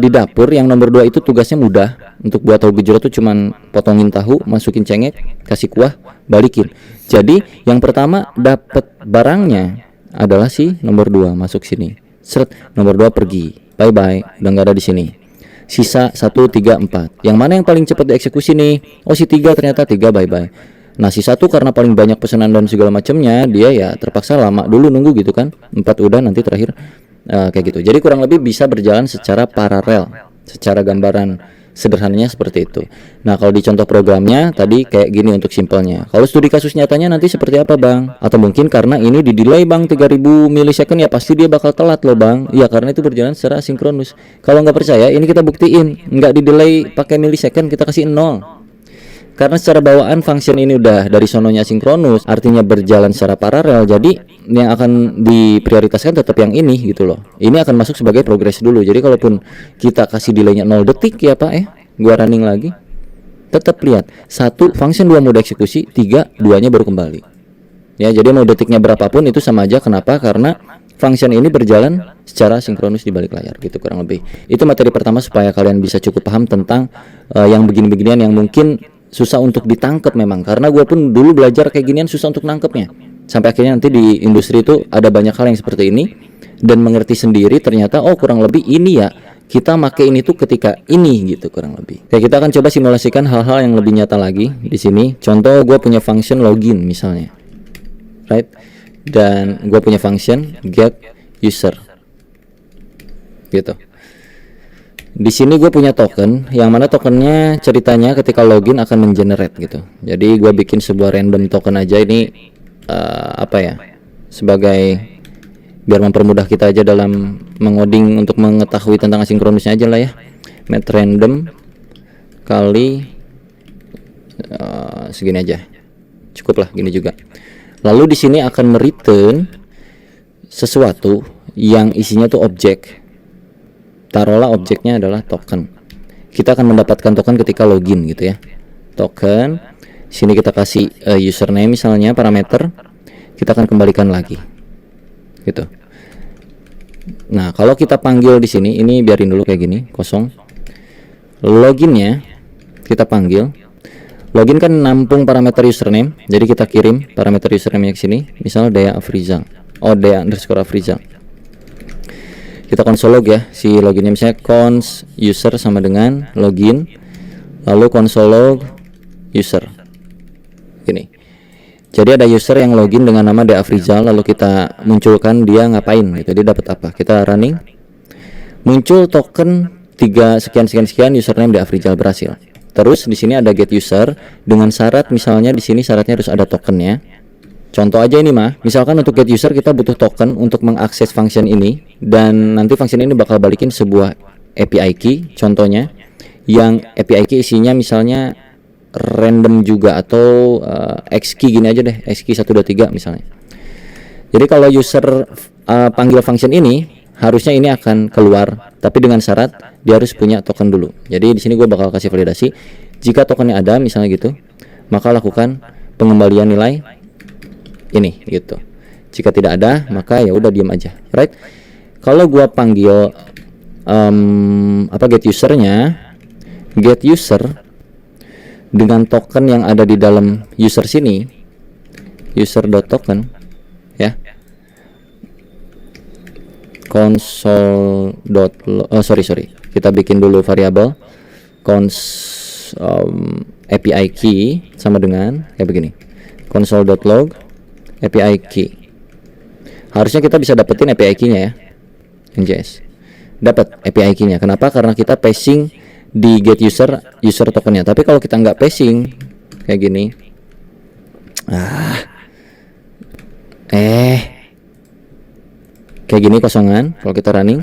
di dapur, yang nomor 2 itu tugasnya mudah, untuk buat tahu gejrot tuh cuman potongin tahu, masukin cengek, kasih kuah, balikin. Jadi yang pertama dapat barangnya adalah si nomor 2, masuk sini. Seret, nomor 2 pergi. Bye bye, udah nggak ada di sini. Sisa 1 3 4. Yang mana yang paling cepat dieksekusi nih? Oh si 3, ternyata 3, bye bye. Nah si 1 karena paling banyak pesanan dan segala macamnya, dia ya terpaksa lama dulu nunggu gitu kan. 4 udah, nanti terakhir kayak gitu. Jadi kurang lebih bisa berjalan secara paralel. Secara gambaran sederhananya seperti itu. Nah kalau di contoh programnya tadi kayak gini untuk simpelnya. Kalau studi kasus nyatanya nanti seperti apa bang? Atau mungkin karena ini di delay bang 3000 milisecond, ya pasti dia bakal telat loh bang. Ya karena itu berjalan secara asinkronus. Kalau nggak percaya ini kita buktiin, nggak di delay pakai milisecond, kita kasih 0. Karena secara bawaan function ini udah dari sononya sinkronus, artinya berjalan secara paralel. Jadi yang akan diprioritaskan tetap yang ini gitu loh. Ini akan masuk sebagai progress dulu. Jadi kalaupun kita kasih delaynya 0 detik ya pak, gua running lagi, tetap lihat 1 function 2 mode eksekusi, 3 2-nya baru kembali. Ya jadi mau detiknya berapapun itu sama aja. Kenapa? Karena function ini berjalan secara sinkronus di balik layar gitu kurang lebih. Itu materi pertama supaya kalian bisa cukup paham tentang yang begini-beginian yang mungkin susah untuk ditangkap memang, karena gue pun dulu belajar kayak ginian susah untuk nangkepnya, sampai akhirnya nanti di industri itu ada banyak hal yang seperti ini dan mengerti sendiri ternyata oh kurang lebih ini ya kita pakai ini tuh ketika ini gitu kurang lebih. Oke, kita akan coba simulasikan hal-hal yang lebih nyata lagi di sini. Contoh gue punya function login misalnya, right, dan gue punya function get user gitu. Di sini gue punya token, yang mana tokennya ceritanya ketika login akan mengenerate gitu. Jadi gue bikin sebuah random token aja ini sebagai biar mempermudah kita aja dalam mengoding untuk mengetahui tentang asinkronusnya aja lah ya. Met random kali segini aja, cukup lah gini juga. Lalu di sini akan mereturn sesuatu yang isinya tuh objek. Taruhlah objeknya adalah token. Kita akan mendapatkan token ketika login gitu ya. Token. Sini kita kasih username misalnya, parameter. Kita akan kembalikan lagi. Gitu. Nah, kalau kita panggil di sini, ini biarin dulu kayak gini, kosong. Loginnya kita panggil. Login kan nampung parameter username. Jadi kita kirim parameter username ke sini. Misal Dea Afrizal. Oh, Dea_Afrizal. Kita console log ya, si loginnya misalnya cons user sama dengan login, lalu console log user gini. Jadi ada user yang login dengan nama Dea Afrizal, lalu kita munculkan dia ngapain gitu, dia dapat apa. Kita running, muncul token 3 sekian username Dea Afrizal berhasil. Terus di sini ada get user dengan syarat, misalnya di sini syaratnya harus ada tokennya. Contoh aja ini mah, misalkan untuk get user kita butuh token untuk mengakses function ini, dan nanti function ini bakal balikin sebuah API key, contohnya yang API key isinya misalnya random juga atau X key gini aja deh, X key 123 misalnya. Jadi kalau user panggil function ini, harusnya ini akan keluar, tapi dengan syarat dia harus punya token dulu. Jadi di sini gue bakal kasih validasi, jika tokennya ada misalnya gitu, maka lakukan pengembalian nilai ini gitu. Jika tidak ada, maka ya udah diam aja, right? Kalau gua panggil get usernya, get user dengan token yang ada di dalam user sini, user.token ya, sorry, kita bikin dulu variabel cons API key sama dengan kayak begini, console.log API key. Harusnya kita bisa dapetin API key-nya ya, NJS. Dapat API key-nya. Kenapa? Karena kita passing di get user tokennya. Tapi kalau kita nggak passing kayak gini, kayak gini kosongan. Kalau kita running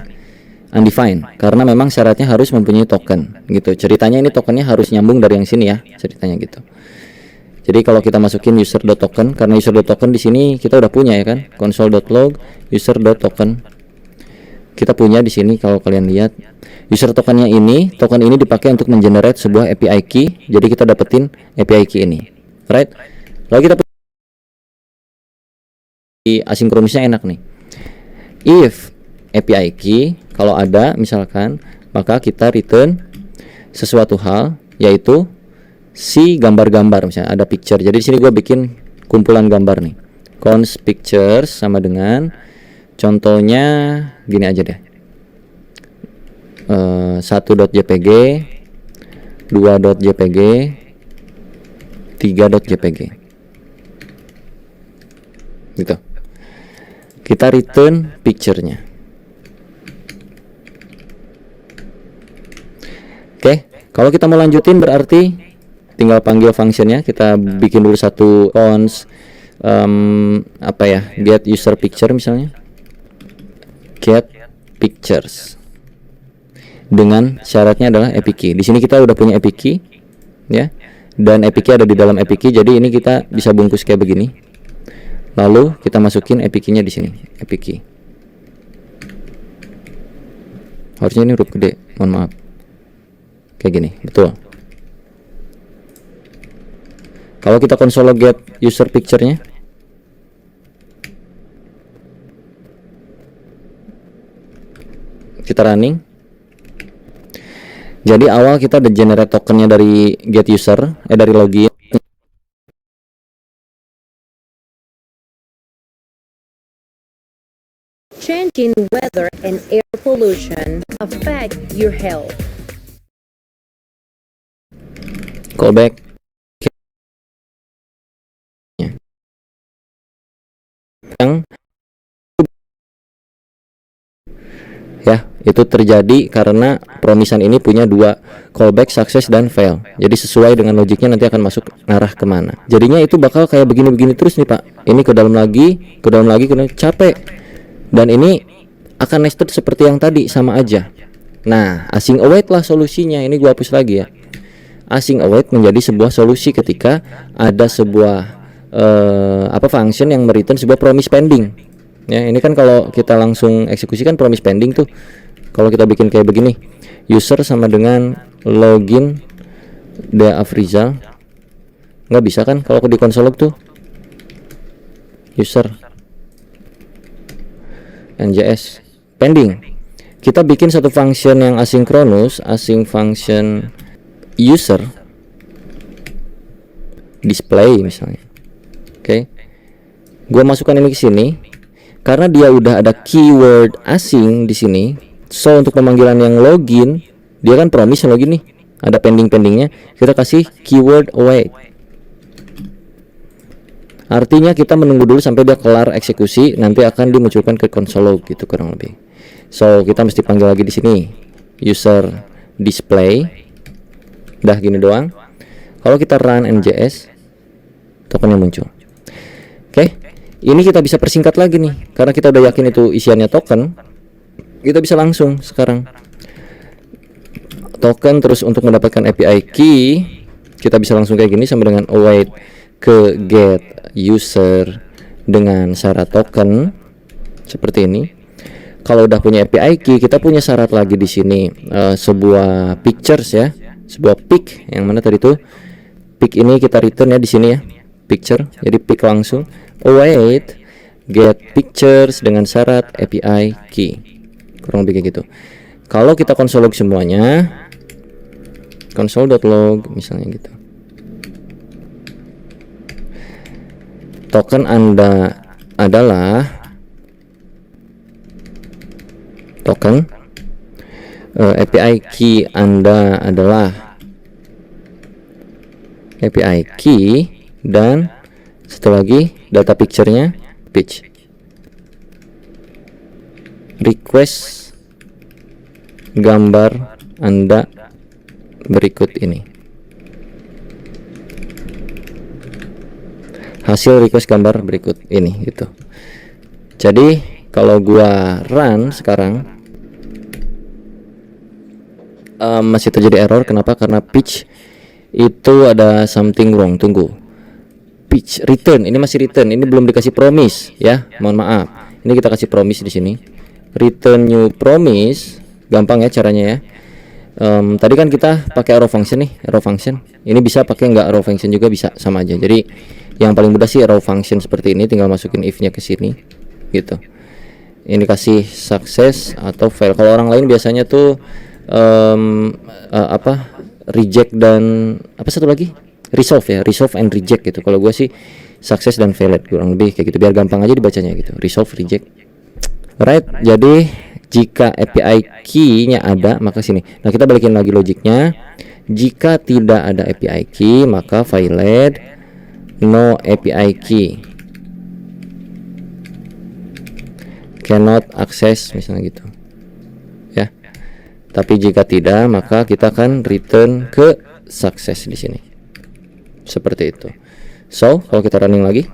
undefined, karena memang syaratnya harus mempunyai token gitu. Ceritanya ini tokennya harus nyambung dari yang sini ya, ceritanya gitu. Jadi kalau kita masukin user.token, karena user.token di sini kita udah punya ya kan, console.log user.token kita punya di sini. Kalau kalian lihat user tokennya ini, token ini dipakai untuk mengenerate sebuah API key. Jadi kita dapetin API key ini, right? Lalu kita asinkronisnya enak nih. If API key kalau ada misalkan, maka kita return sesuatu hal, yaitu si gambar-gambar. Misalnya ada picture, jadi di sini gue bikin kumpulan gambar nih, const pictures sama dengan contohnya gini aja deh, 1.jpg, 2.jpg, 3.jpg gitu. Kita return picture-nya. Oke, kalau kita mau lanjutin berarti tinggal panggil functionnya. Kita bikin dulu satu const get user picture misalnya, get pictures, dengan syaratnya adalah API key. Di sini kita udah punya API key ya, dan API key ada di dalam API key. Jadi ini kita bisa bungkus kayak begini. Lalu kita masukin API key-nya di sini, API key. Harusnya ini huruf gede, mohon maaf. Kayak gini, betul. Kalau kita console get user picture-nya, kita running. Jadi awal kita ada generate tokennya dari get user, dari login. Changing weather and air pollution affect your health. Callback. Yang ya, itu terjadi karena promisan ini punya dua callback, success dan fail. Jadi sesuai dengan logiknya nanti akan masuk arah kemana. Jadinya itu bakal kayak begini-begini terus nih Pak. Ini ke dalam lagi, ke dalam lagi, capek. Dan ini akan nested seperti yang tadi, sama aja. Nah, async await lah solusinya. Ini gua hapus lagi ya. Async await menjadi sebuah solusi ketika ada sebuah function yang mereturn sebuah promise pending. Ya, ini kan kalau kita langsung eksekusi kan promise pending tuh. Kalau kita bikin kayak begini, user sama dengan login Dea Afrizal, nggak bisa kan kalau di konsol tuh user NJS pending. Kita bikin satu function yang asinkronus, async function user display misalnya. Oke. Gua masukkan ini ke sini karena dia udah ada keyword async di sini. So untuk pemanggilan yang login, dia kan promise login nih, ada pending-pendingnya, kita kasih keyword await. Artinya kita menunggu dulu sampai dia kelar eksekusi, nanti akan dimunculkan ke console log gitu kurang lebih. So kita mesti panggil lagi di sini user display. Dah gini doang. Kalau kita run NJS, tokennya muncul. Oke, ini kita bisa persingkat lagi nih, karena kita udah yakin itu isiannya token. Kita bisa langsung sekarang token, terus untuk mendapatkan API key kita bisa langsung kayak gini sama dengan await ke get user dengan syarat token seperti ini. Kalau udah punya API key, kita punya syarat lagi di sini, sebuah pictures ya, sebuah pic, yang mana tadi tuh pic ini kita return ya di sini ya, picture. Jadi pic langsung await get pictures dengan syarat API key, kurang lebih kayak gitu. Kalau kita console log semuanya, console.log misalnya gitu, token Anda adalah token, API key Anda adalah API key, dan satu lagi data picture-nya pitch. Request gambar Anda berikut ini. Hasil request gambar berikut ini gitu. Jadi kalau gua run sekarang masih terjadi error. Kenapa? Karena pitch itu ada something wrong. Tunggu, pitch return ini masih return, ini belum dikasih promise ya, mohon maaf. Ini kita kasih promise di sini, return new promise, gampang ya caranya ya. Tadi kan kita pakai arrow function nih, arrow function. Ini bisa pakai nggak arrow function juga bisa, sama aja. Jadi yang paling mudah sih arrow function seperti ini, tinggal masukin if-nya ke sini gitu. Ini kasih success atau fail. Kalau orang lain biasanya tuh reject dan apa satu lagi? Resolve ya, resolve and reject gitu. Kalau gue sih success dan failed, kurang lebih kayak gitu, biar gampang aja dibacanya gitu. Resolve, reject. Right, jadi jika API key-nya ada, maka sini. Nah, kita balikin lagi logiknya. Jika tidak ada API key, maka failed, no API key, cannot access, misalnya gitu. Ya. Tapi jika tidak, maka kita akan return ke success di sini. Seperti itu. So, kalau kita running lagi,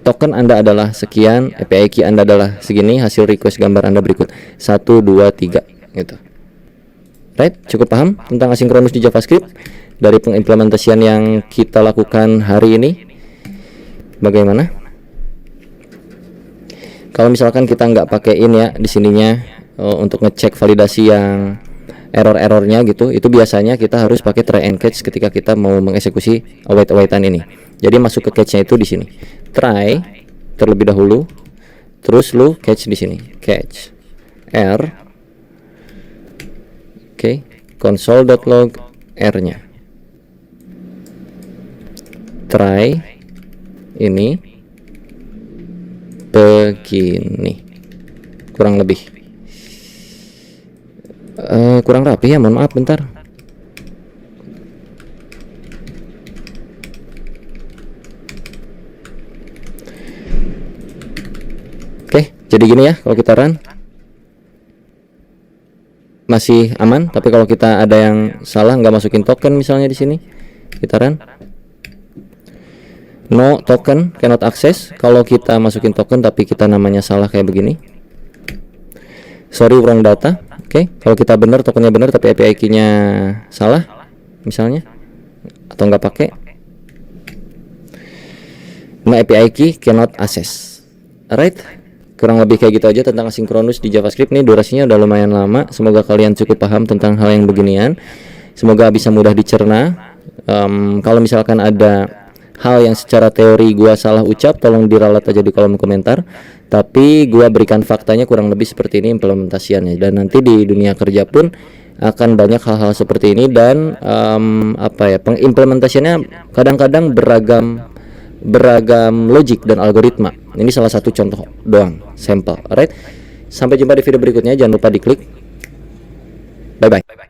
token Anda adalah sekian, API key Anda adalah segini, hasil request gambar Anda berikut 1, 2, 3 gitu. Right, cukup paham tentang asinkronus di JavaScript dari pengimplementasian yang kita lakukan hari ini? Bagaimana? Kalau misalkan kita nggak pakein ya di sininya untuk ngecek validasi yang error-errornya gitu, itu biasanya kita harus pakai try and catch ketika kita mau mengeksekusi await-awaitan ini. Jadi masuk ke catch-nya itu di sini. Try terlebih dahulu, terus lu catch di sini. Catch R. Oke, console.log R-nya. Try ini begini. Kurang lebih. Kurang rapi ya, mohon maaf bentar. Oke, jadi gini ya kalau kita run. Masih aman, tapi kalau kita ada yang salah nggak masukin token misalnya di sini, kita run. No token, cannot access. Kalau kita masukin token tapi kita namanya salah kayak begini. Sorry, wrong data. Oke, kalau kita benar, tokennya benar tapi API key-nya salah misalnya, atau nggak pakai, no API key cannot access. Alright, kurang lebih kayak gitu aja tentang asinkronus di JavaScript. Nih durasinya udah lumayan lama, semoga kalian cukup paham tentang hal yang beginian, semoga bisa mudah dicerna. Kalau misalkan ada hal yang secara teori gua salah ucap, tolong diralat aja di kolom komentar. Tapi gua berikan faktanya kurang lebih seperti ini implementasiannya, dan nanti di dunia kerja pun akan banyak hal-hal seperti ini. Dan pengimplementasiannya kadang-kadang beragam logik dan algoritma. Ini salah satu contoh doang, sampel. Alright, sampai jumpa di video berikutnya. Jangan lupa diklik. Bye bye.